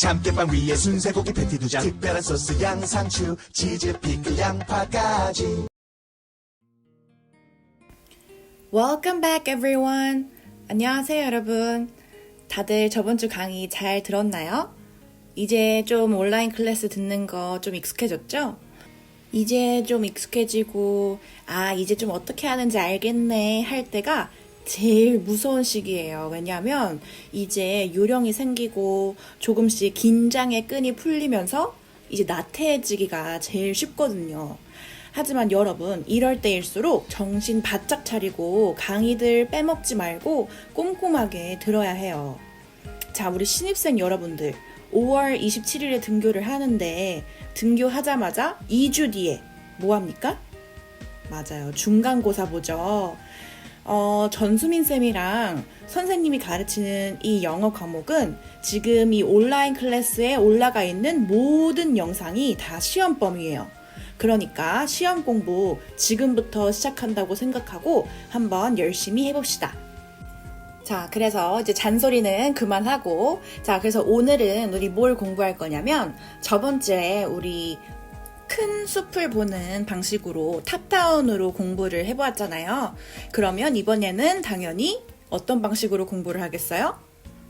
참깨빵 위에 순세고기 패티 2장 특별한 소스 양상추 치즈 피클 양파까지. Welcome back everyone. 안녕하세요 여러분. 다들 저번 주 강의 잘 들었나요? 이제 좀 온라인 클래스 듣는 거 좀 익숙해졌죠? 이제 좀 익숙해지고 이제 좀 어떻게 하는지 알겠네 할 때가 제일 무서운 시기예요. 왜냐하면 이제 요령이 생기고 조금씩 긴장의 끈이 풀리면서 이제 나태해지기가 제일 쉽거든요. 하지만 여러분, 이럴 때일수록 정신 바짝 차리고 강의들 빼먹지 말고 꼼꼼하게 들어야 해요. 자, 우리 신입생 여러분들 5월 27일에 등교를 하는데 등교하자마자 2주 뒤에 뭐 합니까? 맞아요. 중간고사 보죠. 전수민 쌤이랑 선생님이 가르치는 이 영어 과목은 지금 이 온라인 클래스에 올라가 있는 모든 영상이 다 시험범위예요. 그러니까 시험 공부 지금부터 시작한다고 생각하고 한번 열심히 해봅시다. 자, 그래서 이제 잔소리는 그만하고, 자, 그래서 오늘은 우리 뭘 공부할 거냐면 저번 주에 우리 큰 숲을 보는 방식으로 탑다운으로 공부를 해보았잖아요. 그러면 이번에는 당연히 어떤 방식으로 공부를 하겠어요?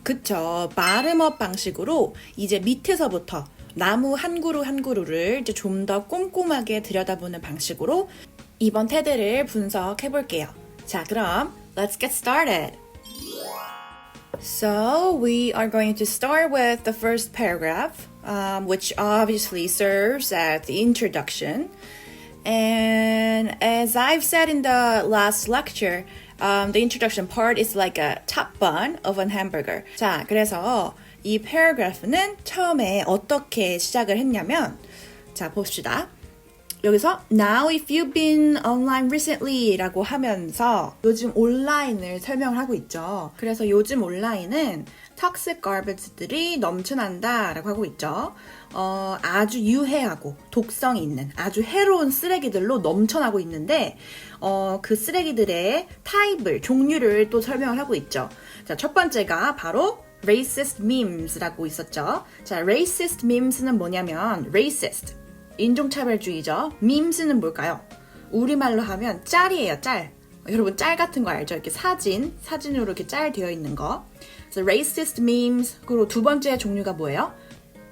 그쵸. 바름업 방식으로 이제 밑에서부터 나무 한 그루 한 그루를 이제 좀 더 꼼꼼하게 들여다보는 방식으로 이번 테드를 분석해 볼게요. 자, 그럼 let's get started. So we are going to start with the first paragraph, which obviously serves as the introduction. And as I've said in the last lecture, the introduction part is like a top bun of a hamburger. 자, 그래서 이 paragraph는 처음에 어떻게 시작을 했냐면, 자, 봅시다. 여기서 Now if you've been online recently 라고 하면서 요즘 온라인을 설명을 하고 있죠. 그래서 요즘 온라인은 toxic garbage들이 넘쳐난다 라고 하고 있죠. 아주 유해하고 독성이 있는 아주 해로운 쓰레기들로 넘쳐나고 있는데 그 쓰레기들의 타입을, 종류를 또 설명을 하고 있죠. 자, 첫 번째가 바로 racist memes라고 있었죠. 자, racist memes는 뭐냐면 racist 인종차별주의죠. memes는 뭘까요? 우리말로 하면 짤이에요, 짤. 여러분 짤 같은 거 알죠? 이렇게 사진으로 이렇게 짤 되어 있는 거. 그래서 racist memes. 그리고 두 번째 종류가 뭐예요?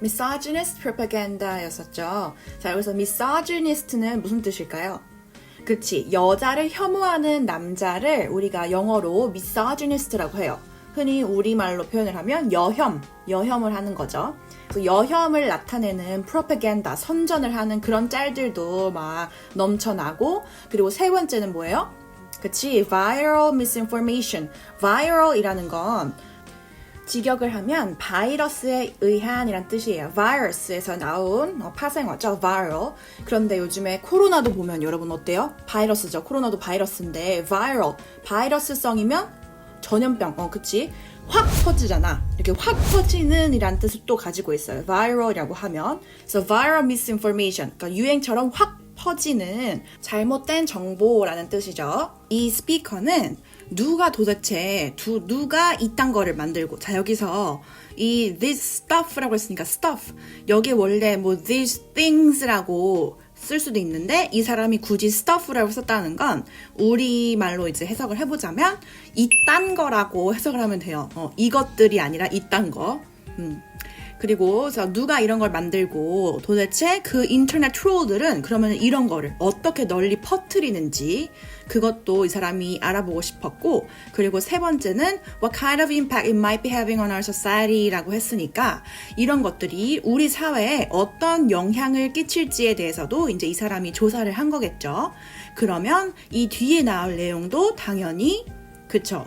misogynist propaganda였었죠. 자, 여기서 misogynist는 무슨 뜻일까요? 그치, 여자를 혐오하는 남자를 우리가 영어로 misogynist라고 해요. 흔히 우리말로 표현을 하면 여혐을 하는 거죠. 그 여혐을 나타내는 프로파간다, 선전을 하는 그런 짤들도 막 넘쳐나고, 그리고 세 번째는 뭐예요? 그치, viral misinformation. viral이라는 건 직역을 하면 바이러스에 의한이란 뜻이에요. virus에서 나온 파생어죠, viral. 그런데 요즘에 코로나도 보면 여러분 어때요? 바이러스죠. 코로나도 바이러스인데 viral, 바이러스성이면 전염병, 그치? 확 퍼지잖아. 이렇게 확 퍼지는 이란 뜻을 또 가지고 있어요. viral이라고 하면. 그래서 viral misinformation, 그러니까 유행처럼 확 퍼지는 잘못된 정보라는 뜻이죠. 이 스피커는 누가 도대체, 누가 이딴 거를 만들고, 자, 여기서 이 this stuff라고 했으니까 stuff, 여기 원래 뭐 these things라고 쓸 수도 있는데 이 사람이 굳이 stuff라고 썼다는 건 우리말로 이제 해석을 해보자면 이딴 거라고 해석을 하면 돼요. 이것들이 아니라 이딴 거. 그리고 누가 이런 걸 만들고 도대체 그 인터넷 트롤들은 그러면 이런 거를 어떻게 널리 퍼뜨리는지 그것도 이 사람이 알아보고 싶었고, 그리고 세 번째는 what kind of impact it might be having on our society 라고 했으니까 이런 것들이 우리 사회에 어떤 영향을 끼칠지에 대해서도 이제 이 사람이 조사를 한 거겠죠. 그러면 이 뒤에 나올 내용도 당연히 그쵸,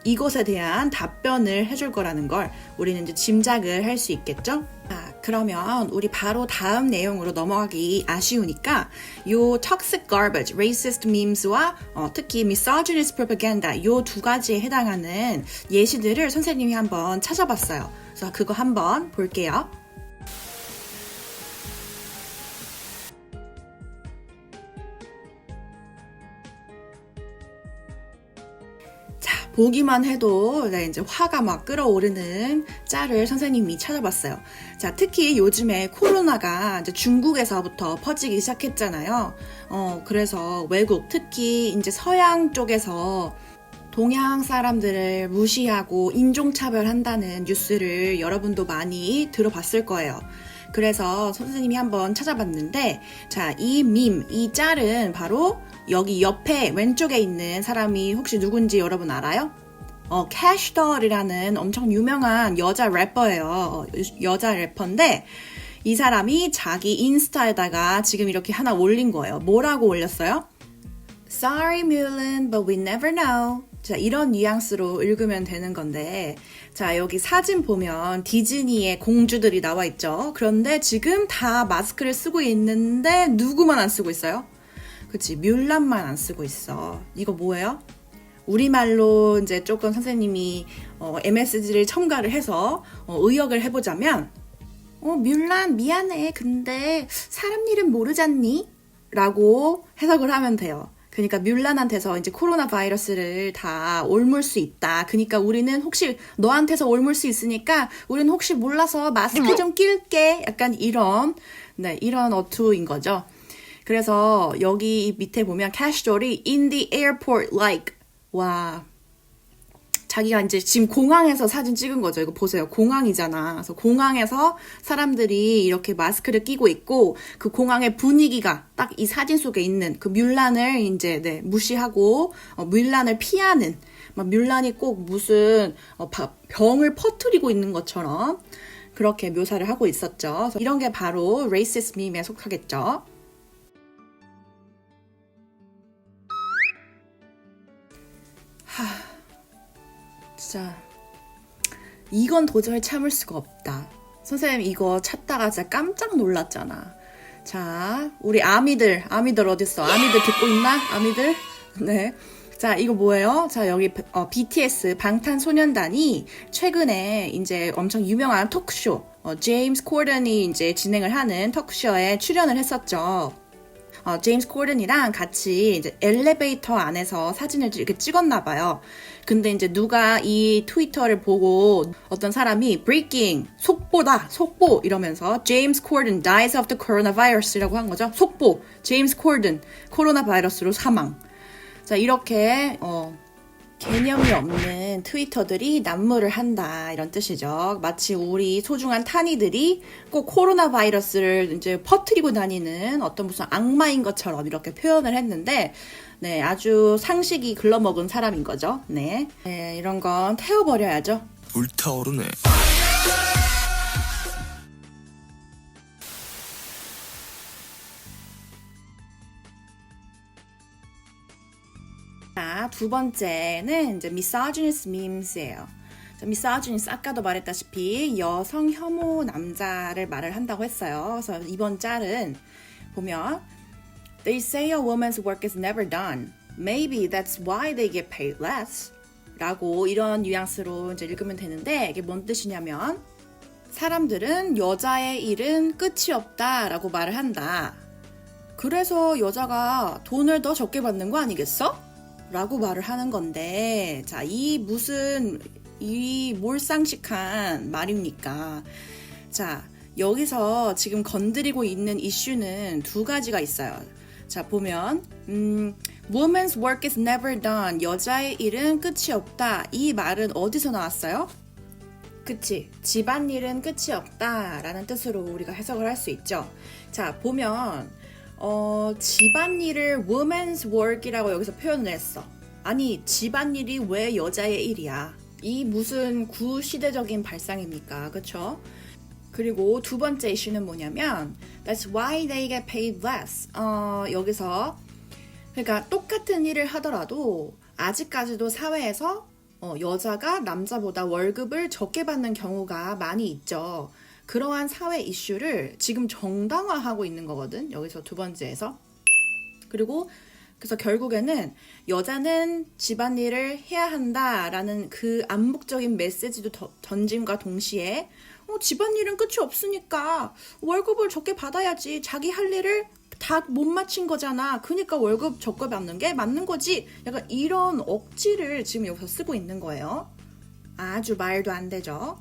이것에 대한 답변을 해줄 거라는 걸 우리는 이제 짐작을 할 수 있겠죠? 그러면 우리 바로 다음 내용으로 넘어가기 아쉬우니까 요 toxic garbage, racist memes와 특히 misogynist propaganda 요 두 가지에 해당하는 예시들을 선생님이 한번 찾아봤어요. 그래서 그거 한번 볼게요. 보기만 해도 네, 이제 화가 막 끓어오르는 짤을 선생님이 찾아봤어요. 자, 특히 요즘에 코로나가 이제 중국에서부터 퍼지기 시작했잖아요. 그래서 외국, 특히 이제 서양 쪽에서 동양 사람들을 무시하고 인종차별한다는 뉴스를 여러분도 많이 들어봤을 거예요. 그래서 선생님이 한번 찾아봤는데, 자, 이 짤은 바로 여기 옆에 왼쪽에 있는 사람이 혹시 누군지 여러분 알아요? 캐시덜이라는 엄청 유명한 여자 래퍼예요. 여자 래퍼인데, 이 사람이 자기 인스타에다가 지금 이렇게 하나 올린 거예요. 뭐라고 올렸어요? Sorry, Mulan, but we never know. 자, 이런 뉘앙스로 읽으면 되는 건데, 자, 여기 사진 보면 디즈니의 공주들이 나와 있죠. 그런데 지금 다 마스크를 쓰고 있는데 누구만 안 쓰고 있어요? 그치, 뮬란만 안 쓰고 있어. 이거 뭐예요? 우리말로 이제 조금 선생님이 MSG를 첨가를 해서 의역을 해보자면, 뮬란 미안해. 근데 사람 이름 모르잖니? 라고 해석을 하면 돼요. 그러니까 뮬란한테서 이제 코로나 바이러스를 다 옮을 수 있다. 그러니까 우리는 혹시 너한테서 옮을 수 있으니까 우리는 혹시 몰라서 마스크 좀 낄게. 약간 이런 어투인 거죠. 그래서 여기 밑에 보면 캐시돌이 in the airport like 와, 자기가 이제 지금 공항에서 사진 찍은 거죠. 이거 보세요. 공항이잖아. 그래서 공항에서 사람들이 이렇게 마스크를 끼고 있고 그 공항의 분위기가 딱 이 사진 속에 있는 그 뮬란을 이제 무시하고 뮬란을 피하는 막 뮬란이 꼭 무슨 병을 퍼뜨리고 있는 것처럼 그렇게 묘사를 하고 있었죠. 그래서 이런 게 바로 racist meme에 속하겠죠. 진짜 이건 도저히 참을 수가 없다. 선생님 이거 찾다가 진짜 깜짝 놀랐잖아. 자, 우리 아미들 어딨어? 아미들 듣고 있나? 아미들? 네. 자, 이거 뭐예요? 자, 여기 BTS 방탄소년단이 최근에 이제 엄청 유명한 토크쇼 제임스 코든이 이제 진행을 하는 토크쇼에 출연을 했었죠. 제임스 코든이랑 같이 이제 엘리베이터 안에서 사진을 이렇게 찍었나 봐요. 근데 이제 누가 이 트위터를 보고 어떤 사람이 breaking 속보다 속보 이러면서 제임스 코든 dies of the coronavirus라고 한 거죠. 속보 제임스 코든 코로나 바이러스로 사망. 자, 이렇게 개념이 없는 트위터들이 난무를 한다 이런 뜻이죠. 마치 우리 소중한 타니들이 꼭 코로나 바이러스를 이제 퍼뜨리고 다니는 어떤 무슨 악마인 것처럼 이렇게 표현을 했는데 네, 아주 상식이 글러먹은 사람인 거죠. 네, 이런 건 태워버려야죠. 불타오르네. 자, 두 번째는 이제 misogynist memes예요. 자, misogynist 아까도 말했다시피 여성 혐오 남자를 말을 한다고 했어요. 그래서 이번 짤은 보면 They say a woman's work is never done. Maybe that's why they get paid less. 라고 이런 뉘앙스로 이제 읽으면 되는데 이게 뭔 뜻이냐면 사람들은 여자의 일은 끝이 없다 라고 말을 한다. 그래서 여자가 돈을 더 적게 받는 거 아니겠어? 라고 말을 하는 건데 자, 이 몰상식한 말입니까? 자, 여기서 지금 건드리고 있는 이슈는 두 가지가 있어요. 자, 보면 Woman's work is never done. 여자의 일은 끝이 없다. 이 말은 어디서 나왔어요? 그치, 집안일은 끝이 없다 라는 뜻으로 우리가 해석을 할 수 있죠. 자, 보면 집안일을 woman's work이라고 여기서 표현을 했어. 아니, 집안일이 왜 여자의 일이야? 이 무슨 구시대적인 발상입니까? 그쵸? 그리고 두 번째 이슈는 뭐냐면 That's why they get paid less. 여기서 그러니까 똑같은 일을 하더라도 아직까지도 사회에서 여자가 남자보다 월급을 적게 받는 경우가 많이 있죠. 그러한 사회 이슈를 지금 정당화하고 있는 거거든. 여기서 두 번째에서. 그리고 그래서 결국에는 여자는 집안일을 해야 한다라는 그 암묵적인 메시지도 던짐과 동시에 집안일은 끝이 없으니까 월급을 적게 받아야지. 자기 할 일을 다 못 맞힌 거잖아. 그러니까 월급 적게 받는 게 맞는 거지. 약간 이런 억지를 지금 여기서 쓰고 있는 거예요. 아주 말도 안 되죠.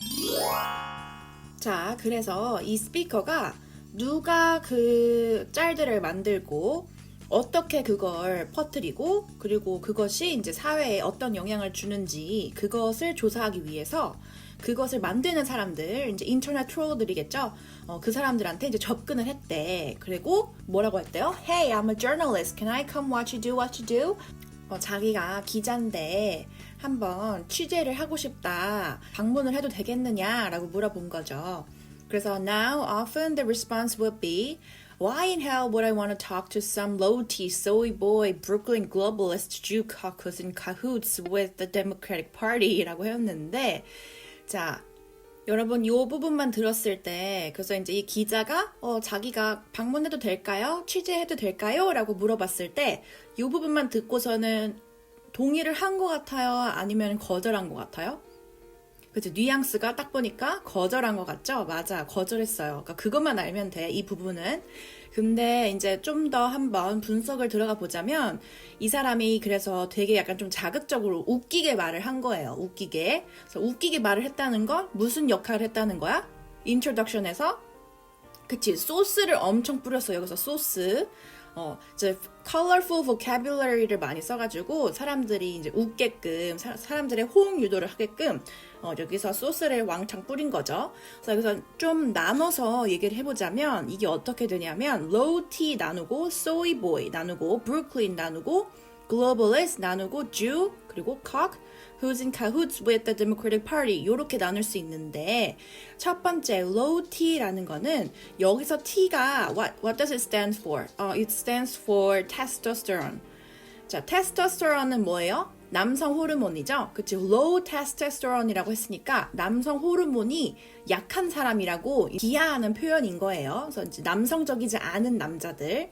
자, 그래서 이 스피커가 누가 그 짤들을 만들고 어떻게 그걸 퍼뜨리고 그리고 그것이 이제 사회에 어떤 영향을 주는지 그것을 조사하기 위해서 그것을 만드는 사람들, 이제 인터넷 트롤들이겠죠. 그 사람들한테 이제 접근을 했대. 그리고 뭐라고 했대요? Hey, I'm a journalist. Can I come watch you do what you do? 자기가 기자인데 한번 취재를 하고 싶다. 방문을 해도 되겠느냐라고 물어본 거죠. 그래서 now often the response would be Why in hell would I want to talk to some low-T, soy boy, Brooklyn globalist Jew caucus in cahoots with the Democratic Party? 라고 했는데 자, 여러분 이 부분만 들었을 때 그래서 이제 이 기자가 자기가 방문해도 될까요? 취재해도 될까요? 라고 물어봤을 때 이 부분만 듣고서는 동의를 한 것 같아요? 아니면 거절한 것 같아요? 그치, 뉘앙스가 딱 보니까 거절한 것 같죠? 맞아, 거절했어요. 그러니까 그것만 알면 돼, 이 부분은. 근데 이제 좀 더 한번 분석을 들어가 보자면 이 사람이 그래서 되게 약간 좀 자극적으로 웃기게 말을 한 거예요. 웃기게. 그래서 웃기게 말을 했다는 건 무슨 역할을 했다는 거야? 인트로덕션에서 그치, 소스를 엄청 뿌렸어. 여기서 소스. 이제 colorful vocabulary를 많이 써가지고 사람들이 이제 웃게끔 사람들의 호응 유도를 하게끔 여기서 소스를 왕창 뿌린 거죠. 그래서 여기서 좀 나눠서 얘기를 해보자면 이게 어떻게 되냐면 low T 나누고 soy boy 나누고 Brooklyn 나누고 globalist 나누고 Jew 그리고 cock who's in cahoots with the Democratic Party 이렇게 나눌 수 있는데 첫 번째 low T라는 거는 여기서 T가 what does it stand for? It stands for testosterone. 자, testosterone은 뭐예요? 남성 호르몬이죠. 그치? low testosterone이라고 했으니까 남성 호르몬이 약한 사람이라고 비하하는 표현인 거예요. 그래서 이제 남성적이지 않은 남자들.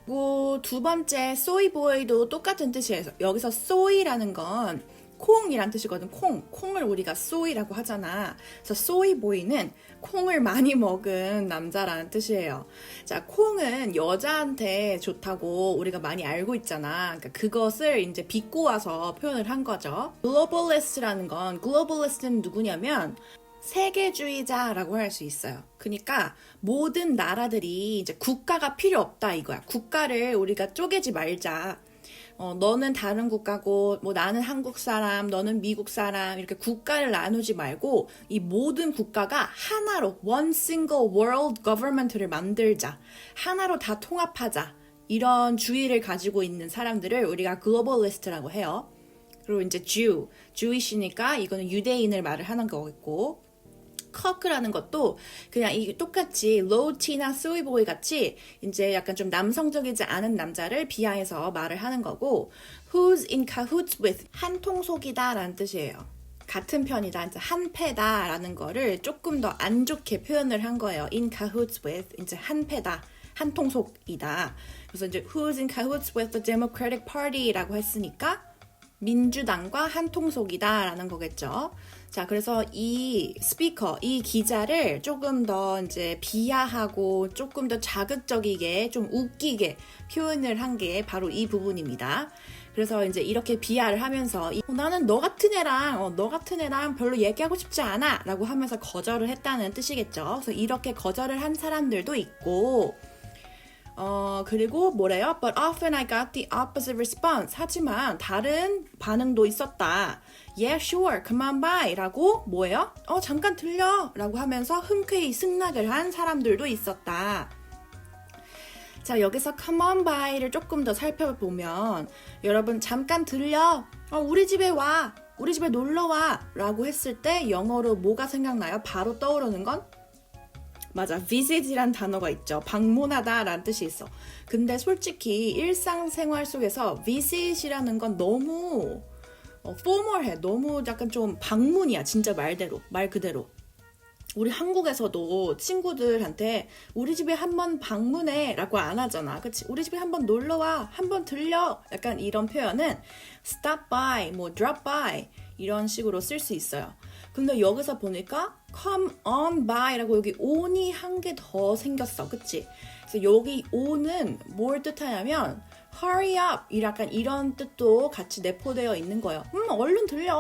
그리고 두 번째 soyboy도 똑같은 뜻이에요. 여기서 soy라는 건 콩이란 뜻이거든. 콩을 우리가 soy라고 하잖아. 그래서 soyboy는 콩을 많이 먹은 남자라는 뜻이에요. 자, 콩은 여자한테 좋다고 우리가 많이 알고 있잖아. 그러니까 그것을 이제 비꼬아서 표현을 한 거죠. globalist라는 건 globalist는 누구냐면 세계주의자라고 할 수 있어요. 그러니까 모든 나라들이 이제 국가가 필요 없다 이거야. 국가를 우리가 쪼개지 말자. 너는 다른 국가고 뭐 나는 한국 사람, 너는 미국 사람 이렇게 국가를 나누지 말고 이 모든 국가가 하나로 one single world government를 만들자. 하나로 다 통합하자. 이런 주의를 가지고 있는 사람들을 우리가 globalist라고 해요. 그리고 이제 Jewish니까 이거는 유대인을 말을 하는 거겠고 커크라는 것도 그냥 이 똑같이 로우티나 소이보이 같이 이제 약간 좀 남성적이지 않은 남자를 비하해서 말을 하는 거고 who's in cahoots with 한 통속이다 라는 뜻이에요. 같은 편이다, 이제 한패다 라는 거를 조금 더 안 좋게 표현을 한 거예요. in cahoots with 이제 한패다, 한 통속이다. 그래서 이제 who's in cahoots with the Democratic Party 라고 했으니까 민주당과 한통속이다 라는 거겠죠. 자, 그래서 이 스피커, 이 기자를 조금 더 이제 비하하고 조금 더 자극적이게 좀 웃기게 표현을 한 게 바로 이 부분입니다. 그래서 이제 이렇게 비하를 하면서 나는 너 같은 애랑 별로 얘기하고 싶지 않아 라고 하면서 거절을 했다는 뜻이겠죠. 그래서 이렇게 거절을 한 사람들도 있고 그리고 뭐래요? But often I got the opposite response. 하지만 다른 반응도 있었다. Yeah, sure, come on by. 라고 뭐예요? 잠깐 들려. 라고 하면서 흔쾌히 승낙을 한 사람들도 있었다. 자, 여기서 come on by를 조금 더 살펴보면 여러분 잠깐 들려. 우리 집에 와. 우리 집에 놀러 와. 라고 했을 때 영어로 뭐가 생각나요? 바로 떠오르는 건? 맞아, visit이란 단어가 있죠. 방문하다 라는 뜻이 있어. 근데 솔직히 일상생활 속에서 visit이라는 건 너무 formal해. 너무 약간 좀 방문이야. 진짜 말 그대로. 우리 한국에서도 친구들한테 우리 집에 한번 방문해 라고 안 하잖아. 그치? 우리 집에 한번 놀러와. 한번 들려. 약간 이런 표현은 stop by, 뭐 drop by 이런 식으로 쓸 수 있어요. 근데 여기서 보니까 come on by 라고 여기 on이 한 개 더 생겼어. 그치? 그래서 여기 O는 뭘 뜻하냐면 hurry up 약간 이런 뜻도 같이 내포되어 있는 거예요. 얼른 들려.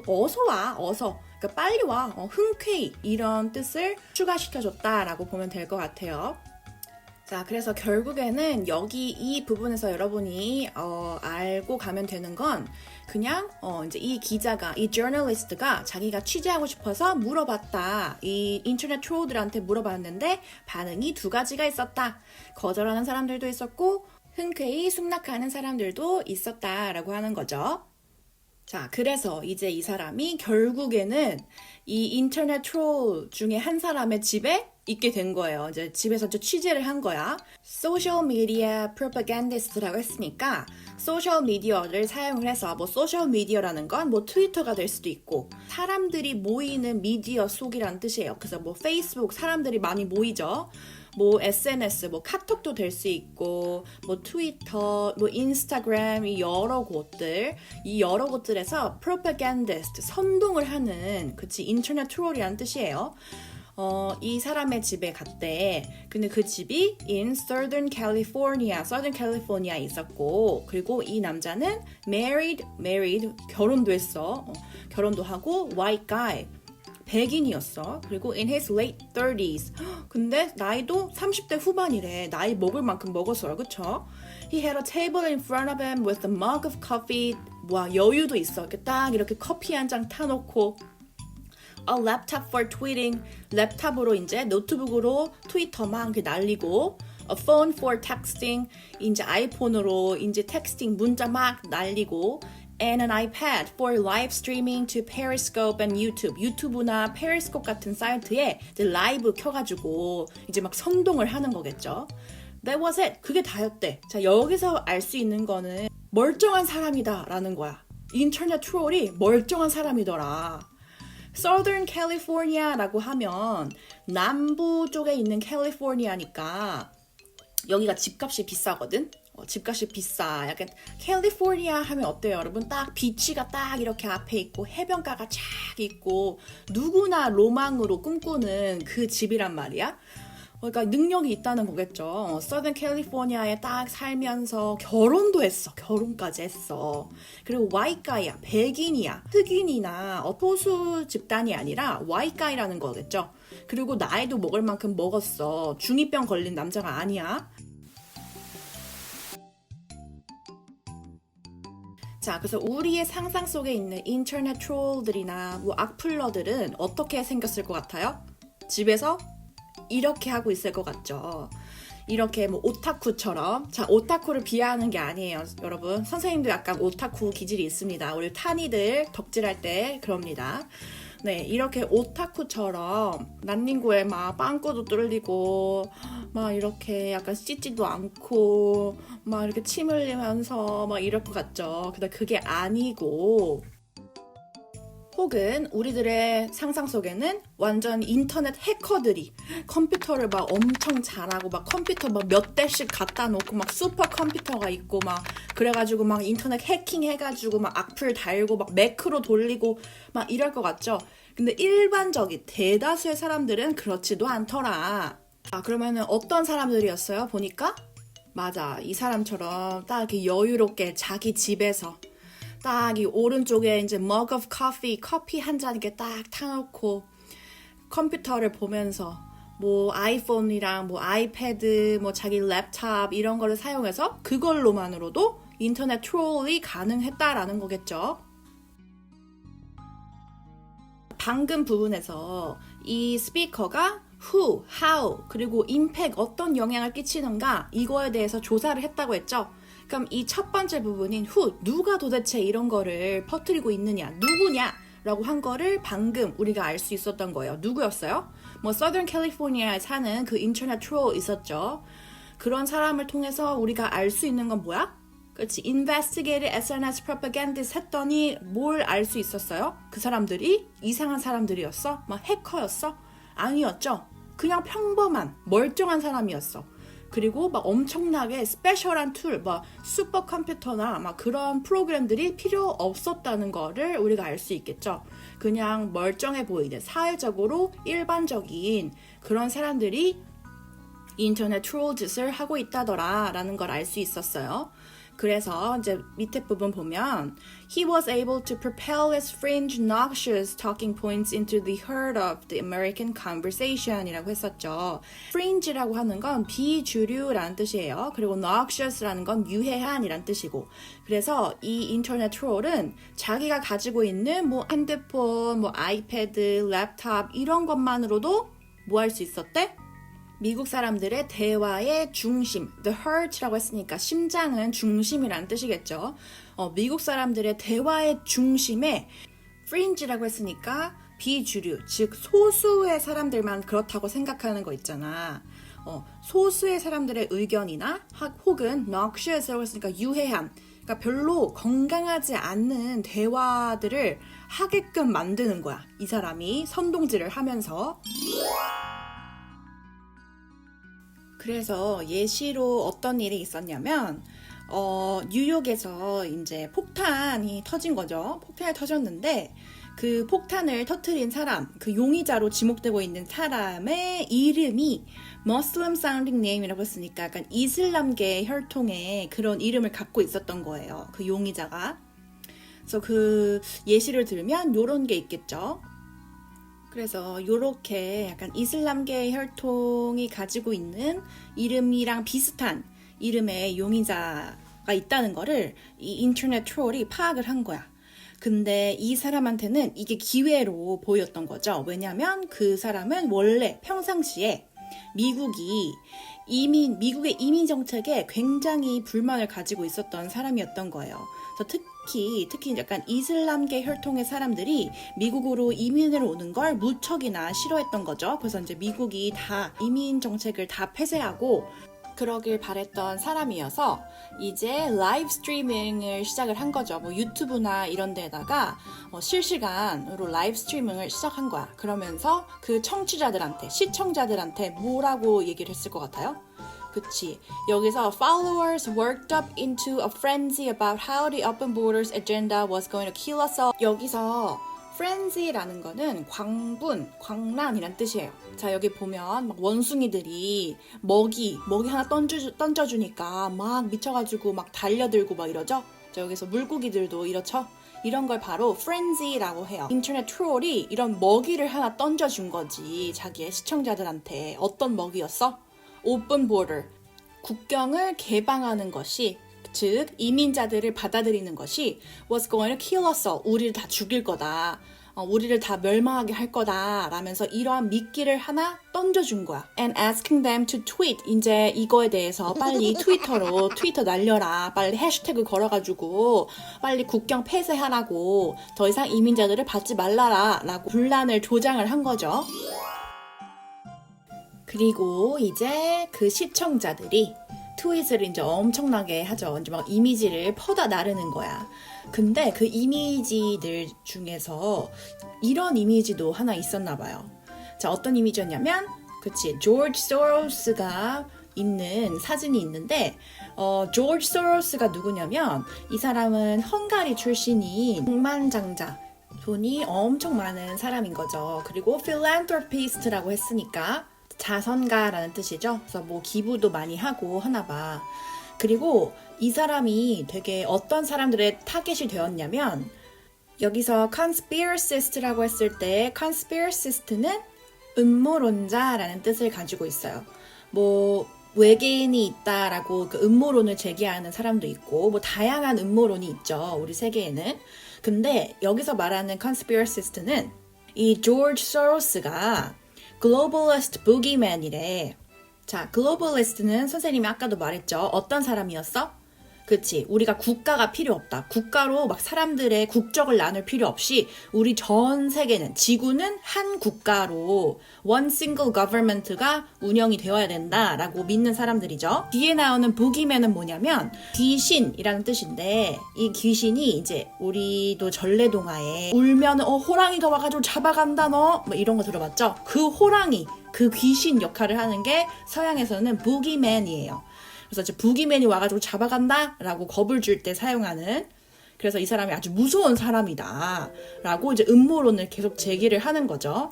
어서 와. 어서. 그러니까 빨리 와. 흔쾌히 이런 뜻을 추가시켜줬다라고 보면 될 것 같아요. 자, 그래서 결국에는 여기 이 부분에서 여러분이 알고 가면 되는 건 그냥 이제 이 기자가, 이 저널리스트가 자기가 취재하고 싶어서 물어봤다. 이 인터넷 트롤들한테 물어봤는데 반응이 두 가지가 있었다. 거절하는 사람들도 있었고 흔쾌히 승낙하는 사람들도 있었다라고 하는 거죠. 자, 그래서 이제 이 사람이 결국에는 이 인터넷 트롤 중에 한 사람의 집에 있게 된 거예요. 이제 집에서 취재를 한 거야. 소셜 미디어 프로파간디스트라고 했으니까 소셜 미디어를 사용을 해서 뭐 소셜 미디어라는 건 뭐 트위터가 될 수도 있고 사람들이 모이는 미디어 속이라는 뜻이에요. 그래서 뭐 페이스북 사람들이 많이 모이죠. 뭐 SNS, 뭐 카톡도 될 수 있고 뭐 트위터, 뭐 인스타그램 이 여러 곳들에서 프로파간디스트 선동을 하는 그치 인터넷 트롤이라는 뜻이에요. 이 사람의 집에 갔대. 근데 그 집이 in Southern California에 있었고, 그리고 이 남자는 married, 결혼도 했어. 결혼도 하고, white guy, 백인이었어. 그리고 in his late 30s. 근데 나이도 30대 후반이래. 나이 먹을 만큼 먹었어요. 그쵸? He had a table in front of him with a mug of coffee. 와, 여유도 있어. 이렇게 딱 이렇게 커피 한 잔 타놓고 a laptop for tweeting. 랩탑으로 이제 노트북으로 트위터 막 이렇게 날리고 a phone for texting. 이제 아이폰으로 이제 텍스팅 문자 막 날리고 and an iPad for live streaming to Periscope and YouTube. 유튜브나 페리스코프 같은 사이트에 이제 라이브 켜가지고 이제 막 선동을 하는 거겠죠. That was it. 그게 다였대. 자, 여기서 알 수 있는 거는 멀쩡한 사람이다라는 거야. 인터넷 트롤이 멀쩡한 사람이더라. Southern California라고 하면 남부 쪽에 있는 캘리포니아니까 여기가 집값이 비싸거든. 집값이 비싸. 약간 캘리포니아 하면 어때요, 여러분? 딱 비치가 딱 이렇게 앞에 있고 해변가가 쫙 있고 누구나 로망으로 꿈꾸는 그 집이란 말이야. 그러니까 능력이 있다는 거겠죠. Southern California에 딱 살면서 결혼도 했어. 결혼까지 했어. 그리고 white guy야. 백인이야. 흑인이나 소수 집단이 아니라 white guy라는 거겠죠. 그리고 나이도 먹을 만큼 먹었어. 중2병 걸린 남자가 아니야. 자, 그래서 우리의 상상 속에 있는 인터넷 트롤들이나 뭐 악플러들은 어떻게 생겼을 것 같아요? 집에서 이렇게 하고 있을 것 같죠. 이렇게 뭐 오타쿠처럼. 자, 오타쿠를 비하하는 게 아니에요, 여러분. 선생님도 약간 오타쿠 기질이 있습니다. 우리 탄이들 덕질할 때 그럽니다. 네, 이렇게 오타쿠처럼 난닝구에 막 빵꾸도 뚫리고 막 이렇게 약간 씻지도 않고 막 이렇게 침 흘리면서 막 이럴 것 같죠. 근데 그게 아니고 혹은 우리들의 상상 속에는 완전 인터넷 해커들이 컴퓨터를 막 엄청 잘하고 막 컴퓨터 막 몇 대씩 갖다 놓고 막 슈퍼 컴퓨터가 있고 막 그래가지고 막 인터넷 해킹 해가지고 막 악플 달고 막 매크로 돌리고 막 이럴 것 같죠. 근데 일반적인 대다수의 사람들은 그렇지도 않더라. 아, 그러면은 어떤 사람들이었어요? 보니까 맞아, 이 사람처럼 딱 이렇게 여유롭게 자기 집에서 딱 이 오른쪽에 이제 mug of coffee, 커피 한 잔 이렇게 딱 타놓고 컴퓨터를 보면서 뭐 아이폰이랑 뭐 아이패드, 뭐 자기 랩탑 이런 거를 사용해서 그걸로만으로도 인터넷 트롤이 가능했다라는 거겠죠. 방금 부분에서 이 스피커가 who, how, 그리고 impact 어떤 영향을 끼치는가 이거에 대해서 조사를 했다고 했죠. 그럼 이 첫 번째 부분인 who, 누가 도대체 이런 거를 퍼뜨리고 있느냐, 누구냐 라고 한 거를 방금 우리가 알 수 있었던 거예요. 누구였어요? 뭐 Southern California에 사는 그 인터넷 트롤 있었죠. 그런 사람을 통해서 우리가 알 수 있는 건 뭐야? 그렇지, investigated SNS propagandist 했더니 뭘 알 수 있었어요? 그 사람들이 이상한 사람들이었어? 막 해커였어? 아니었죠. 그냥 평범한 멀쩡한 사람이었어. 그리고 막 엄청나게 스페셜한 툴, 막 슈퍼컴퓨터나 막 그런 프로그램들이 필요 없었다는 거를 우리가 알 수 있겠죠. 그냥 멀쩡해 보이는 사회적으로 일반적인 그런 사람들이 인터넷 트롤 짓을 하고 있다더라라는 걸 알 수 있었어요. 그래서 이제 밑에 부분 보면 He was able to propel his fringe noxious talking points into the heart of the American conversation이라고 했었죠. fringe라고 하는 건 비주류라는 뜻이에요. 그리고 noxious라는 건 유해한이란 뜻이고 그래서 이 인터넷 트롤은 자기가 가지고 있는 뭐 핸드폰, 뭐 아이패드, 랩탑 이런 것만으로도 뭐 할 수 있었대? 미국 사람들의 대화의 중심, the heart라고 했으니까 심장은 중심이라는 뜻이겠죠. 미국 사람들의 대화의 중심에 fringe라고 했으니까 비주류, 즉 소수의 사람들만 그렇다고 생각하는 거 있잖아. 소수의 사람들의 의견이나 혹은 noxious라고 했으니까 유해한, 그러니까 별로 건강하지 않는 대화들을 하게끔 만드는 거야. 이 사람이 선동질을 하면서. 그래서 예시로 어떤 일이 있었냐면 뉴욕에서 이제 폭탄이 터진 거죠. 폭탄이 터졌는데 그 폭탄을 터뜨린 사람, 그 용의자로 지목되고 있는 사람의 이름이 Muslim sounding name이라고 했으니까 약간 이슬람계 혈통의 그런 이름을 갖고 있었던 거예요. 그 용의자가. 그래서 그 예시를 들면 요런 게 있겠죠. 그래서 요렇게 약간 이슬람계 혈통이 가지고 있는 이름이랑 비슷한 이름의 용의자가 있다는 거를 이 인터넷 트롤이 파악을 한 거야. 근데 이 사람한테는 이게 기회로 보였던 거죠. 왜냐면 그 사람은 원래 평상시에 미국의 이민 정책에 굉장히 불만을 가지고 있었던 사람이었던 거예요. 그래서 특히 약간 이슬람계 혈통의 사람들이 미국으로 이민을 오는 걸 무척이나 싫어했던 거죠. 그래서 이제 미국이 다 이민 정책을 다 폐쇄하고 그러길 바랬던 사람이어서 이제 라이브 스트리밍을 시작을 한 거죠. 뭐 유튜브나 이런 데다가 실시간으로 라이브 스트리밍을 시작한 거야. 그러면서 그 청취자들한테, 시청자들한테 뭐라고 얘기를 했을 것 같아요? 그치. 여기서 followers worked up into a frenzy about how the open borders agenda was going to kill us all. 여기서 frenzy라는 거는 광분, 광란이란 뜻이에요. 자, 여기 보면 막 원숭이들이 먹이 하나 던져주니까 막 미쳐가지고 막 달려들고 막 이러죠. 자, 여기서 물고기들도 이렇죠. 이런 걸 바로 frenzy라고 해요. 인터넷 트롤이 이런 먹이를 하나 던져준 거지. 자기의 시청자들한테. 어떤 먹이였어? 오픈 보더, 국경을 개방하는 것이, 즉 이민자들을 받아들이는 것이 was going to kill us all, 우리를 다 죽일 거다, 우리를 다 멸망하게 할 거다 라면서 이러한 미끼를 하나 던져준 거야. And asking them to tweet, 이제 이거에 대해서 빨리 트위터 날려라, 빨리 해시태그 걸어가지고 빨리 국경 폐쇄하라고, 더 이상 이민자들을 받지 말라라 라고 분란을 조장을 한 거죠. 그리고 이제 그 시청자들이 트윗을 이제 엄청나게 하죠. 이제 막 이미지를 퍼다 나르는 거야. 근데 그 이미지들 중에서 이런 이미지도 하나 있었나 봐요. 자, 어떤 이미지였냐면, 그치, 조지 소로스가 있는 사진이 있는데, 조지 소로스가 누구냐면, 이 사람은 헝가리 출신인億万장자, 돈이 엄청 많은 사람인 거죠. 그리고 philanthropist라고 했으니까 자선가라는 뜻이죠. 그래서 뭐 기부도 많이 하고 하나 봐. 그리고 이 사람이 되게 어떤 사람들의 타겟이 되었냐면, 여기서 conspiracist라고 했을 때 conspiracist는 음모론자라는 뜻을 가지고 있어요. 뭐 외계인이 있다라고 그 음모론을 제기하는 사람도 있고 뭐 다양한 음모론이 있죠. 우리 세계에는. 근데 여기서 말하는 conspiracist는 이 조지 소로스가 globalist boogeyman이래. 자, globalist는 선생님이 아까도 말했죠. 어떤 사람이었어? 그치, 우리가 국가가 필요 없다. 국가로 막 사람들의 국적을 나눌 필요 없이 우리 전 세계는, 지구는 한 국가로 one single government가 운영이 되어야 된다라고 믿는 사람들이죠. 뒤에 나오는 boogeyman은 뭐냐면 귀신이라는 뜻인데, 이 귀신이 이제 우리도 전래동화에 울면 호랑이가 와가지고 잡아간다 너 뭐 이런 거 들어봤죠? 그 호랑이, 그 귀신 역할을 하는 게 서양에서는 boogeyman이에요. 그래서 이제 부기맨이 와가지고 잡아간다 라고 겁을 줄 때 사용하는, 그래서 이 사람이 아주 무서운 사람이다 라고 이제 음모론을 계속 제기를 하는 거죠.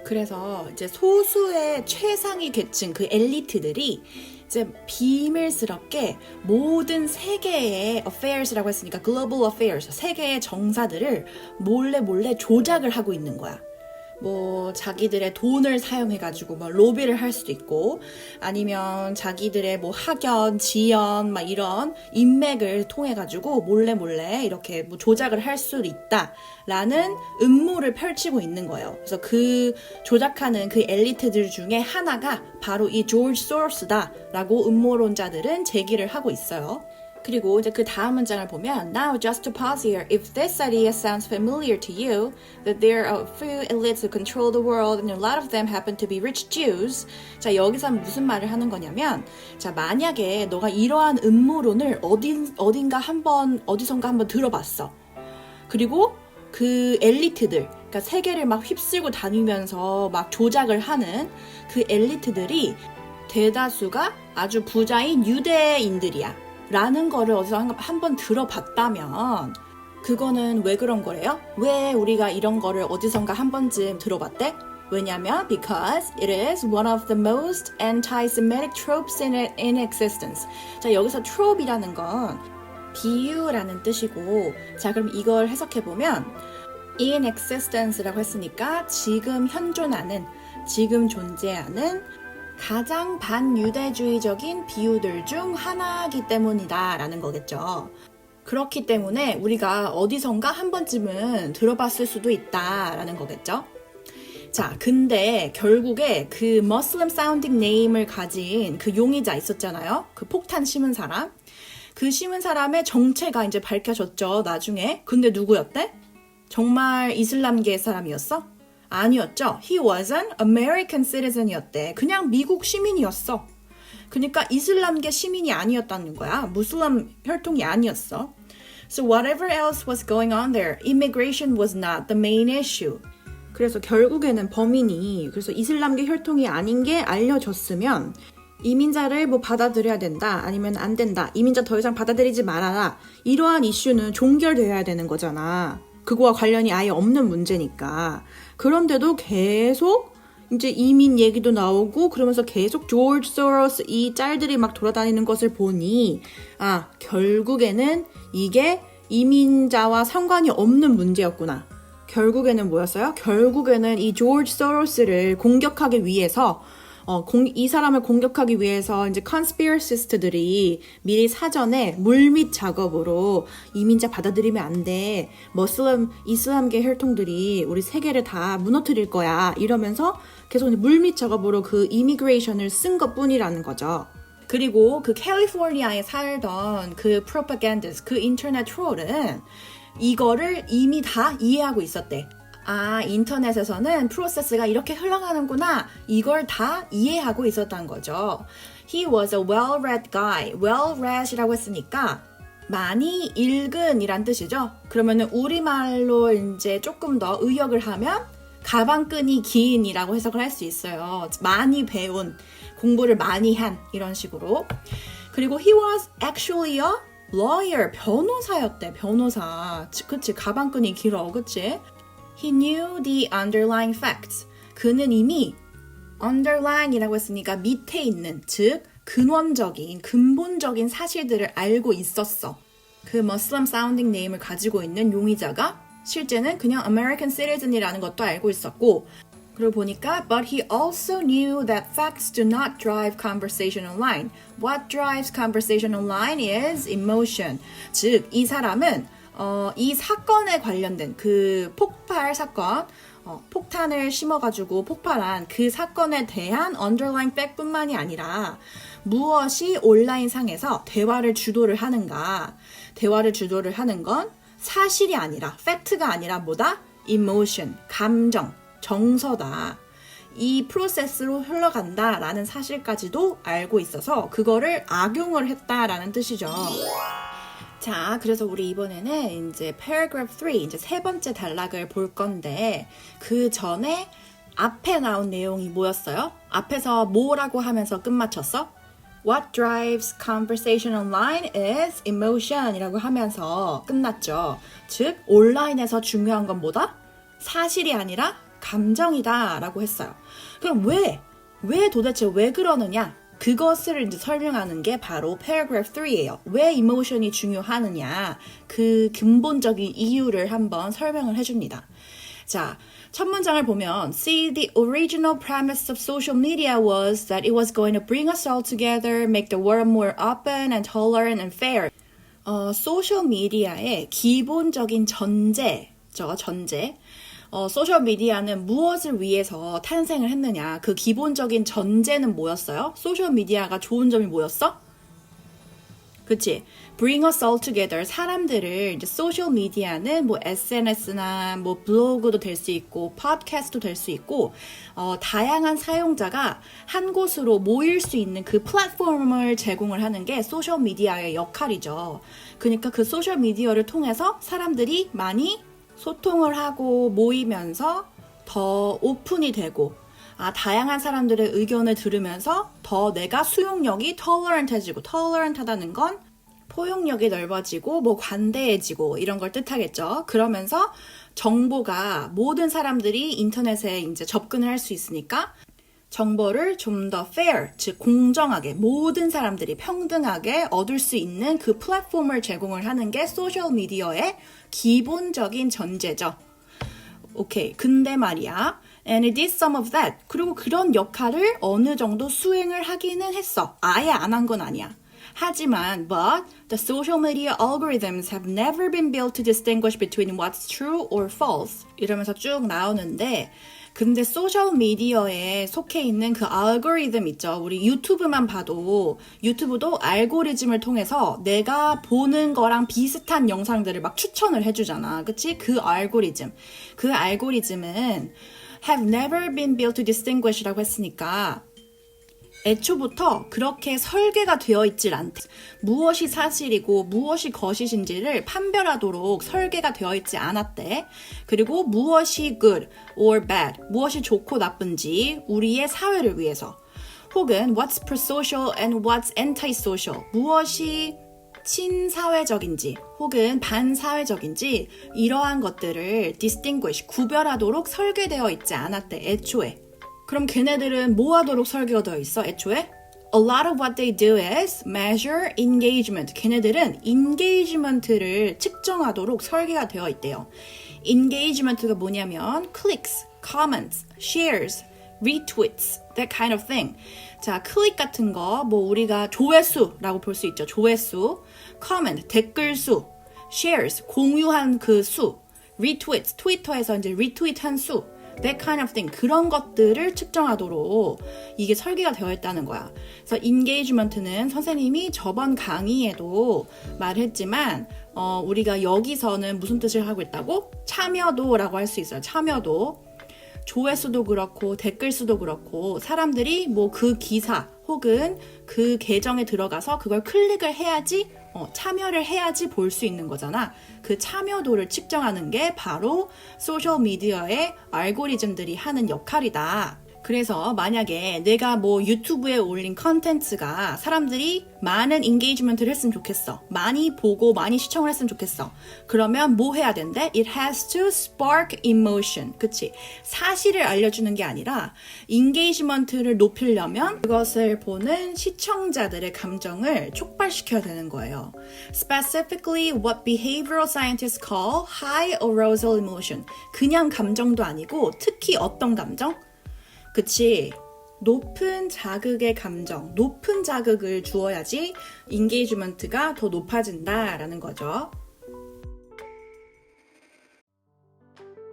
그래서 이제 소수의 최상위 계층, 그 엘리트들이 이제 비밀스럽게 모든 세계의 affairs라고 했으니까 global affairs, 세계의 정사들을 몰래 조작을 하고 있는 거야. 뭐 자기들의 돈을 사용해가지고 뭐 로비를 할 수도 있고 아니면 자기들의 뭐 학연, 지연 막 이런 인맥을 통해가지고 몰래 이렇게 뭐 조작을 할 수도 있다라는 음모를 펼치고 있는 거예요. 그래서 그 조작하는 그 엘리트들 중에 하나가 바로 이 조지 소로스다라고 음모론자들은 제기를 하고 있어요. 그리고 이제 그 다음 문장을 보면 Now just to pause here, if this idea sounds familiar to you, that there are a few elites who control the world and a lot of them happen to be rich Jews. 자, 여기서 무슨 말을 하는 거냐면 자, 만약에 너가 이러한 음모론을 어딘가 어디선가 한번 들어봤어. 그리고 그 엘리트들, 그러니까 세계를 막 휩쓸고 다니면서 막 조작을 하는 그 엘리트들이 대다수가 아주 부자인 유대인들이야. 라는 거를 어디서 한번 들어봤다면 그거는 왜 그런 거래요? 왜 우리가 이런 거를 어디선가 한 번쯤 들어봤대? 왜냐면 because it is one of the most anti-Semitic tropes in existence. 자, 여기서 trope이라는 건 비유라는 뜻이고 자, 그럼 이걸 해석해보면 in existence라고 했으니까 지금 현존하는, 지금 존재하는 가장 반유대주의적인 비유들 중 하나이기 때문이다 라는 거겠죠. 그렇기 때문에 우리가 어디선가 한 번쯤은 들어봤을 수도 있다 라는 거겠죠. 자, 근데 결국에 그 Muslim sounding name을 가진 그 용의자 있었잖아요. 그 폭탄 심은 사람. 그 심은 사람의 정체가 이제 밝혀졌죠, 나중에. 근데 누구였대? 정말 이슬람계 사람이었어? 아니었죠. He was an American citizen이었대. 그냥 미국 시민이었어. 그러니까 이슬람계 시민이 아니었다는 거야. 무슬람 혈통이 아니었어. So whatever else was going on there, immigration was not the main issue. 그래서 결국에는 범인이 그래서 이슬람계 혈통이 아닌 게 알려졌으면 이민자를 뭐 받아들여야 된다 아니면 안 된다. 이민자 더 이상 받아들이지 말아라. 이러한 이슈는 종결되어야 되는 거잖아. 그거와 관련이 아예 없는 문제니까. 그런데도 계속 이제 이민 얘기도 나오고 그러면서 계속 조지 소로스 이 짤들이 막 돌아다니는 것을 보니 아, 결국에는 이게 이민자와 상관이 없는 문제였구나. 결국에는 뭐였어요? 결국에는 이 조지 소로스를 공격하기 위해서 이 사람을 공격하기 위해서 이제 conspiracist들이 미리 사전에 물밑 작업으로 이민자 받아들이면 안 돼. 이슬람계 혈통들이 우리 세계를 다 무너뜨릴 거야. 이러면서 계속 물밑 작업으로 그 이미그레이션을 쓴 것뿐이라는 거죠. 그리고 그 캘리포니아에 살던 그 프로파간디스트, 그 인터넷 트롤은 이거를 이미 다 이해하고 있었대. 아, 인터넷에서는 프로세스가 이렇게 흘러가는구나. 이걸 다 이해하고 있었던 거죠. He was a well-read guy. well-read이라고 했으니까 많이 읽은 이란 뜻이죠. 그러면은 우리말로 이제 조금 더 의역을 하면 가방끈이 긴이라고 해석을 할 수 있어요. 많이 배운, 공부를 많이 한 이런 식으로. 그리고 he was actually a lawyer. 변호사였대. 변호사. 그치, 가방끈이 길어. 그치? He knew the underlying facts. 그는 이미 underline이라고 했으니까 밑에 있는, 즉 근원적인, 근본적인 사실들을 알고 있었어. 그 Muslim sounding name을 가지고 있는 용의자가 실제는 그냥 American citizen이라는 것도 알고 있었고 그리고 보니까 But he also knew that facts do not drive conversation online. What drives conversation online is emotion. 즉, 이 사람은 이 사건에 관련된 그 폭발 사건, 폭탄을 심어가지고 폭발한 그 사건에 대한 underlying fact뿐만이 아니라 무엇이 온라인 상에서 대화를 주도를 하는가. 대화를 주도를 하는 건 사실이 아니라, 팩트가 아니라 뭐다? emotion, 감정, 정서다. 이 프로세스로 흘러간다라는 사실까지도 알고 있어서 그거를 악용을 했다라는 뜻이죠. 자, 그래서 우리 이번에는 이제 paragraph 3, 이제 세 번째 단락을 볼 건데 그 전에 앞에 나온 내용이 뭐였어요? 앞에서 뭐라고 하면서 끝마쳤어? What drives conversation online is emotion 이라고 하면서 끝났죠. 즉, 온라인에서 중요한 건 뭐다? 사실이 아니라 감정이다 라고 했어요. 그럼 왜 도대체 왜 그러느냐? 그것을 이제 설명하는 게 바로 paragraph 3예요. 왜 이모션이 중요하느냐? 그 근본적인 이유를 한번 설명을 해줍니다. 자, 첫 문장을 보면 See, the original premise of social media was that it was going to bring us all together, make the world more open and tolerant and fair. 소셜미디어의 기본적인 전제죠, 전제. 소셜미디어는 무엇을 위해서 탄생을 했느냐. 그 기본적인 전제는 뭐였어요? 소셜미디어가 좋은 점이 뭐였어? 그치? Bring us all together. 사람들을, 이제 소셜미디어는 뭐 SNS나 뭐 블로그도 될 수 있고, 팟캐스트도 될 수 있고, 다양한 사용자가 한 곳으로 모일 수 있는 그 플랫폼을 제공을 하는 게 소셜미디어의 역할이죠. 그러니까 그 소셜미디어를 통해서 사람들이 많이 소통을 하고 모이면서 더 오픈이 되고, 다양한 사람들의 의견을 들으면서 더 내가 수용력이 tolerant해지고, tolerant하다는 건 포용력이 넓어지고 뭐 관대해지고 이런 걸 뜻하겠죠. 그러면서 정보가 모든 사람들이 인터넷에 이제 접근을 할 수 있으니까 정보를 좀 더 fair, 즉 공정하게 모든 사람들이 평등하게 얻을 수 있는 그 플랫폼을 제공을 하는 게 소셜미디어의 기본적인 전제죠. 오케이. 근데 말이야. And it did some of that. 그리고 그런 역할을 어느 정도 수행을 하기는 했어. 아예 안 한 건 아니야. 하지만, but the social media algorithms have never been built to distinguish between what's true or false. 이러면서 쭉 나오는데, 근데 소셜미디어에 속해 있는 그 알고리즘 있죠. 우리 유튜브만 봐도 유튜브도 알고리즘을 통해서 내가 보는 거랑 비슷한 영상들을 막 추천을 해주잖아. 그치? 그 알고리즘은 have never been built to distinguish라고 했으니까 애초부터 그렇게 설계가 되어 있질 않대. 무엇이 사실이고 무엇이 거짓인지를 판별하도록 설계가 되어 있지 않았대. 그리고 무엇이 good or bad, 무엇이 좋고 나쁜지 우리의 사회를 위해서, 혹은 what's pro-social and what's anti-social, 무엇이 친사회적인지 혹은 반사회적인지 이러한 것들을 distinguish, 구별하도록 설계되어 있지 않았대, 애초에. 그럼 걔네들은 뭐 하도록 설계가 되어 있어, 애초에? A lot of what they do is measure engagement. 걔네들은 engagement를 측정하도록 설계가 되어 있대요. engagement가 뭐냐면 clicks, comments, shares, retweets, that kind of thing. 자, 클릭 같은 거, 뭐 우리가 조회수라고 볼 수 있죠. 조회수, comment, 댓글 수, shares, 공유한 그 수, retweets, 트위터에서 이제 리트윗한 수, that kind of thing. 그런 것들을 측정하도록 이게 설계가 되어 있다는 거야. 그래서 engagement는 선생님이 저번 강의에도 말했지만 우리가 여기서는 무슨 뜻을 하고 있다고? 참여도라고 할 수 있어요. 참여도. 조회수도 그렇고 댓글 수도 그렇고 사람들이 뭐 그 기사 혹은 그 계정에 들어가서 그걸 클릭을 해야지 참여를 해야지 볼 수 있는 거잖아. 그 참여도를 측정하는 게 바로 소셜미디어의 알고리즘들이 하는 역할이다. 그래서 만약에 내가 뭐 유튜브에 올린 컨텐츠가 사람들이 많은 인게이지먼트를 했으면 좋겠어. 많이 보고 많이 시청을 했으면 좋겠어. 그러면 뭐 해야 된대? It has to spark emotion. 그치? 사실을 알려주는 게 아니라 인게이지먼트를 높이려면 그것을 보는 시청자들의 감정을 촉발시켜야 되는 거예요. Specifically what behavioral scientists call high arousal emotion. 그냥 감정도 아니고 특히 어떤 감정? 그치? 높은 자극의 감정, 높은 자극을 주어야지 인게이지먼트가 더 높아진다라는 거죠.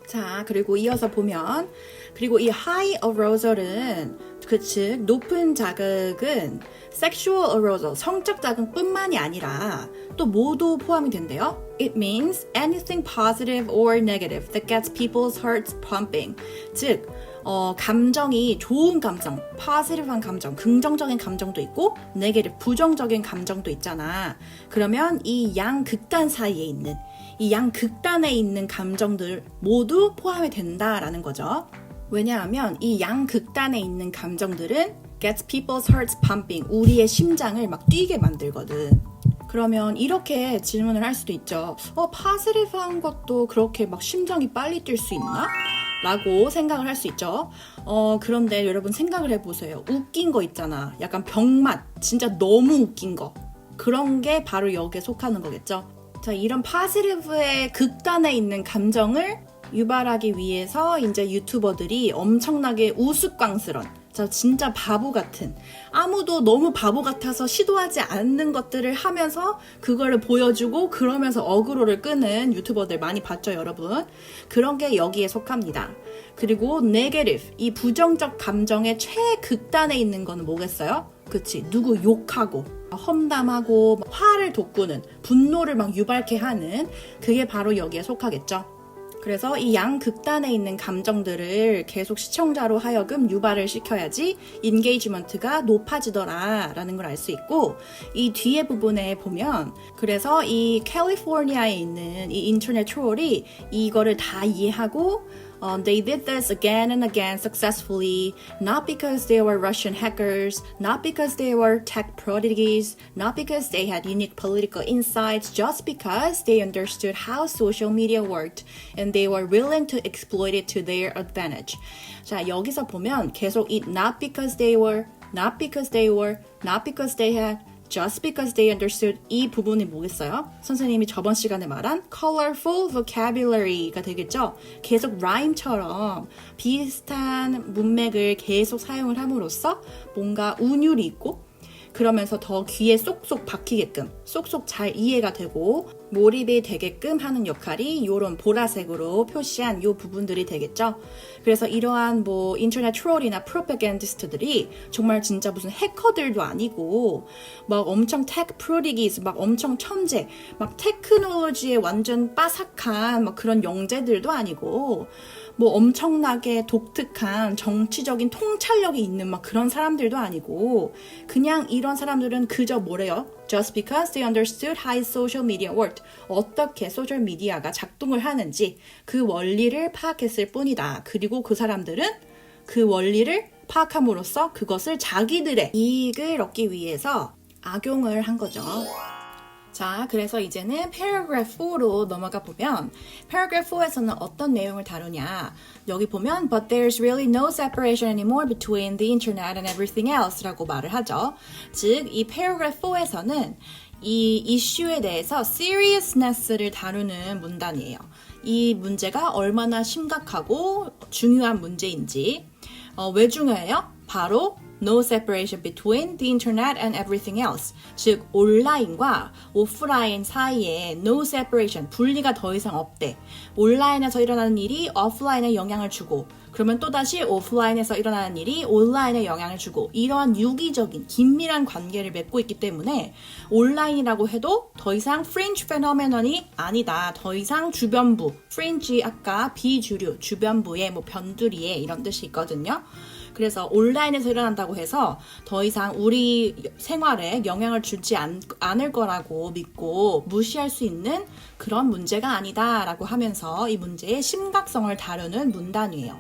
자, 그리고 이어서 보면, 그리고 이 high arousal은 즉 높은 자극은 sexual arousal, 성적 자극뿐만이 아니라 또 모두 포함이 된대요. It means anything positive or negative that gets people's hearts pumping. 즉, 감정이 좋은 감정, positive한 감정, 긍정적인 감정도 있고 negative, 부정적인 감정도 있잖아. 그러면 이 양극단 사이에 있는, 이 양극단에 있는 감정들 모두 포함이 된다라는 거죠. 왜냐하면 이 양극단에 있는 감정들은 gets people's hearts pumping, 우리의 심장을 막 뛰게 만들거든. 그러면 이렇게 질문을 할 수도 있죠. positive한 것도 그렇게 막 심장이 빨리 뛸 수 있나? 라고 생각을 할 수 있죠. 그런데 여러분 생각을 해보세요. 웃긴 거 있잖아. 약간 병맛, 진짜 너무 웃긴 거. 그런 게 바로 여기에 속하는 거겠죠. 자, 이런 파지티브의 극단에 있는 감정을 유발하기 위해서 이제 유튜버들이 엄청나게 우스꽝스런, 저 진짜 바보 같은, 아무도 너무 바보 같아서 시도하지 않는 것들을 하면서 그거를 보여주고 그러면서 어그로를 끄는 유튜버들 많이 봤죠, 여러분? 그런 게 여기에 속합니다. 그리고 네게티브, 이 부정적 감정의 최극단에 있는 거는 뭐겠어요? 그치, 누구 욕하고 험담하고 화를 돋구는, 분노를 막 유발케 하는, 그게 바로 여기에 속하겠죠. 그래서 이 양극단에 있는 감정들을 계속 시청자로 하여금 유발을 시켜야지 인게이지먼트가 높아지더라 라는 걸 알 수 있고, 이 뒤에 부분에 보면 그래서 이 캘리포니아에 있는 이 인터넷 트롤이 이거를 다 이해하고 they did this again and again successfully, not because they were Russian hackers, not because they were tech prodigies, not because they had unique political insights, just because they understood how social media worked and they were willing to exploit it to their advantage. 자, 여기서 보면 계속 이 not because they were, not because they were, not because they had, just because they understood, 이 부분이 뭐겠어요? 선생님이 저번 시간에 말한 colorful vocabulary가 되겠죠? 계속 rhyme처럼 비슷한 문맥을 계속 사용을 함으로써 뭔가 운율이 있고 그러면서 더 귀에 쏙쏙 박히게끔, 쏙쏙 잘 이해가 되고 몰입이 되게끔 하는 역할이 이런 보라색으로 표시한 이 부분들이 되겠죠. 그래서 이러한 뭐 인터넷 트롤이나 프로파간디스트들이 정말 진짜 무슨 해커들도 아니고 막 엄청 테크 프로디기스, 막 엄청 천재, 막 테크놀로지에 완전 빠삭한 막 그런 영재들도 아니고 뭐 엄청나게 독특한 정치적인 통찰력이 있는 막 그런 사람들도 아니고, 그냥 이런 사람들은 그저 뭐래요? Just because they understood how social media worked. 어떻게 소셜 미디어가 작동을 하는지 그 원리를 파악했을 뿐이다. 그리고 그 사람들은 그 원리를 파악함으로써 그것을 자기들의 이익을 얻기 위해서 악용을 한 거죠. 자, 그래서 이제는 paragraph 4로 넘어가 보면 paragraph 4에서는 어떤 내용을 다루냐. 여기 보면 but there's really no separation anymore between the internet and everything else 라고 말을 하죠. 즉, 이 paragraph 4에서는 이 이슈에 대해서 seriousness를 다루는 문단이에요. 이 문제가 얼마나 심각하고 중요한 문제인지. 왜 중요해요? 바로 no separation between the internet and everything else. 즉, 온라인과 오프라인 사이에 no separation, 분리가 더 이상 없대. 온라인에서 일어나는 일이 오프라인에 영향을 주고, 그러면 또다시 오프라인에서 일어나는 일이 온라인에 영향을 주고, 이러한 유기적인 긴밀한 관계를 맺고 있기 때문에 온라인이라고 해도 더 이상 fringe phenomenon이 아니다. 더 이상 주변부, fringe 아까 비주류, 주변부의 뭐 변두리에 이런 뜻이 있거든요. 그래서 온라인에서 일어난다고 해서 더 이상 우리 생활에 영향을 주지 않을 거라고 믿고 무시할 수 있는 그런 문제가 아니다 라고 하면서 이 문제의 심각성을 다루는 문단이에요.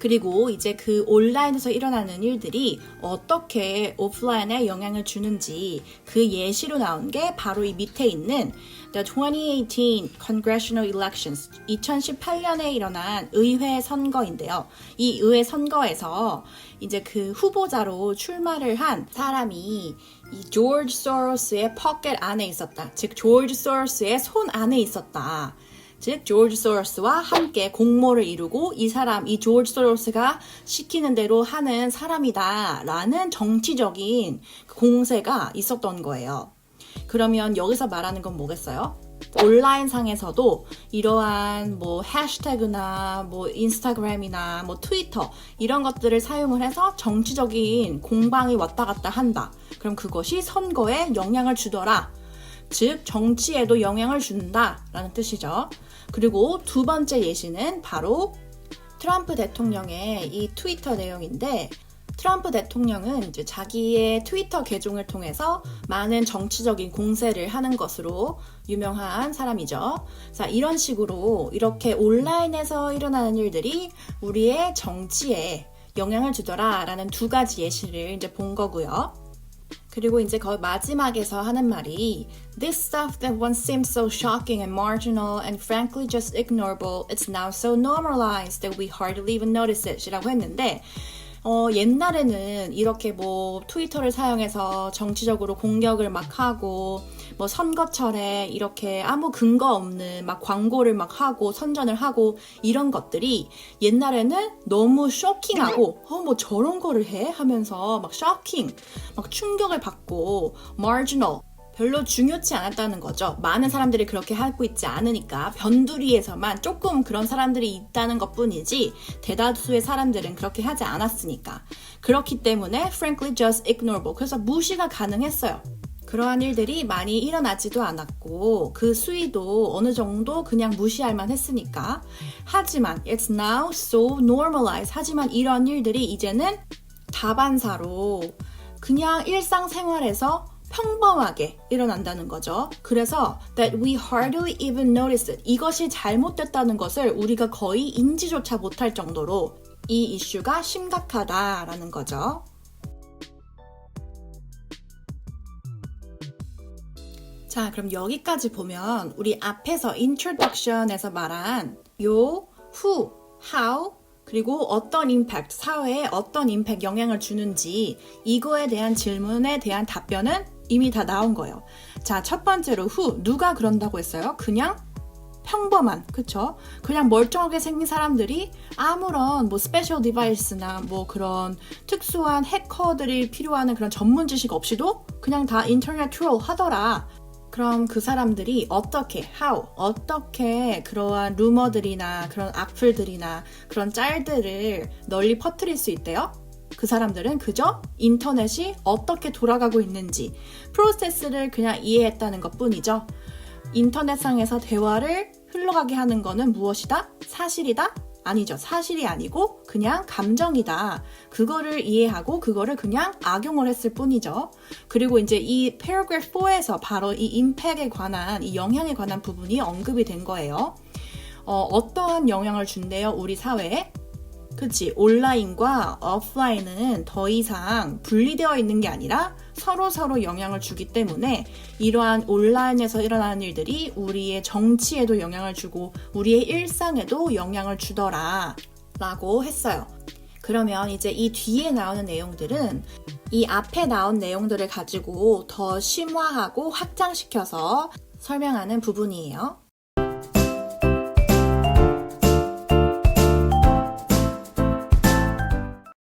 그리고 이제 그 온라인에서 일어나는 일들이 어떻게 오프라인에 영향을 주는지 그 예시로 나온 게 바로 이 밑에 있는 The 2018 Congressional Elections, 2018년에 일어난 의회 선거인데요. 이 의회 선거에서 이제 그 후보자로 출마를 한 사람이 이 조지 소로스의 포켓 안에 있었다. 즉, 조지 소로스의 손 안에 있었다. 즉, 조지 소로스와 함께 공모를 이루고 이 사람, 이 조지 소로스가 시키는 대로 하는 사람이다 라는 정치적인 공세가 있었던 거예요. 그러면 여기서 말하는 건 뭐겠어요? 온라인 상에서도 이러한 뭐 해시태그나 뭐 인스타그램이나 뭐 트위터 이런 것들을 사용을 해서 정치적인 공방이 왔다 갔다 한다. 그럼 그것이 선거에 영향을 주더라. 즉, 정치에도 영향을 준다라는 뜻이죠. 그리고 두 번째 예시는 바로 트럼프 대통령의 이 트위터 내용인데, 트럼프 대통령은 이제 자기의 트위터 계정을 통해서 많은 정치적인 공세를 하는 것으로 유명한 사람이죠. 자, 이런 식으로 이렇게 온라인에서 일어나는 일들이 우리의 정치에 영향을 주더라라는 두 가지 예시를 이제 본 거고요. 그리고 이제 거의 마지막에서 하는 말이 This stuff that once seemed so shocking and marginal and frankly just ignorable, it's now so normalized that we hardly even notice it 이라고 했는데 옛날에는 이렇게 뭐 트위터를 사용해서 정치적으로 공격을 막 하고 뭐 선거철에 이렇게 아무 근거 없는 막 광고를 막 하고 선전을 하고 이런 것들이 옛날에는 너무 쇼킹하고 뭐 저런 거를 해? 하면서 막 쇼킹, 막 충격을 받고 marginal 별로 중요치 않았다는 거죠. 많은 사람들이 그렇게 하고 있지 않으니까 변두리에서만 조금 그런 사람들이 있다는 것뿐이지 대다수의 사람들은 그렇게 하지 않았으니까. 그렇기 때문에 frankly just ignorable. 그래서 무시가 가능했어요. 그러한 일들이 많이 일어나지도 않았고 그 수위도 어느 정도 그냥 무시할 만했으니까. 하지만 it's now so normalized. 하지만 이런 일들이 이제는 다반사로 그냥 일상생활에서 평범하게 일어난다는 거죠. 그래서 that we hardly even notice it. 이것이 잘못됐다는 것을 우리가 거의 인지조차 못할 정도로 이 이슈가 심각하다라는 거죠. 자, 그럼 여기까지 보면 우리 앞에서 introduction에서 말한 요 who, how 그리고 어떤 임팩트, 사회에 어떤 임팩트 영향을 주는지 이거에 대한 질문에 대한 답변은 이미 다 나온 거예요. 자, 첫 번째로 who, 누가 그런다고 했어요? 그냥 평범한, 그쵸? 그냥 멀쩡하게 생긴 사람들이 아무런 뭐 스페셜 디바이스나 뭐 그런 특수한 해커들이 필요한 그런 전문 지식 없이도 그냥 다 인터넷 트롤 하더라. 그럼 그 사람들이 어떻게, how, 어떻게 그러한 루머들이나 그런 악플들이나 그런 짤들을 널리 퍼뜨릴 수 있대요? 그 사람들은 그저 인터넷이 어떻게 돌아가고 있는지 프로세스를 그냥 이해했다는 것뿐이죠. 인터넷상에서 대화를 흘러가게 하는 거는 무엇이다? 사실이다? 아니죠. 사실이 아니고 그냥 감정이다. 그거를 이해하고 그거를 그냥 악용을 했을 뿐이죠. 그리고 이제 이 paragraph 4에서 바로 이 임팩트에 관한, 이 영향에 관한 부분이 언급이 된 거예요. 어떠한 영향을 준대요? 우리 사회에? 그치, 온라인과 오프라인은 더 이상 분리되어 있는 게 아니라 서로 영향을 주기 때문에 이러한 온라인에서 일어나는 일들이 우리의 정치에도 영향을 주고 우리의 일상에도 영향을 주더라 라고 했어요. 그러면 이제 이 뒤에 나오는 내용들은 이 앞에 나온 내용들을 가지고 더 심화하고 확장시켜서 설명하는 부분이에요.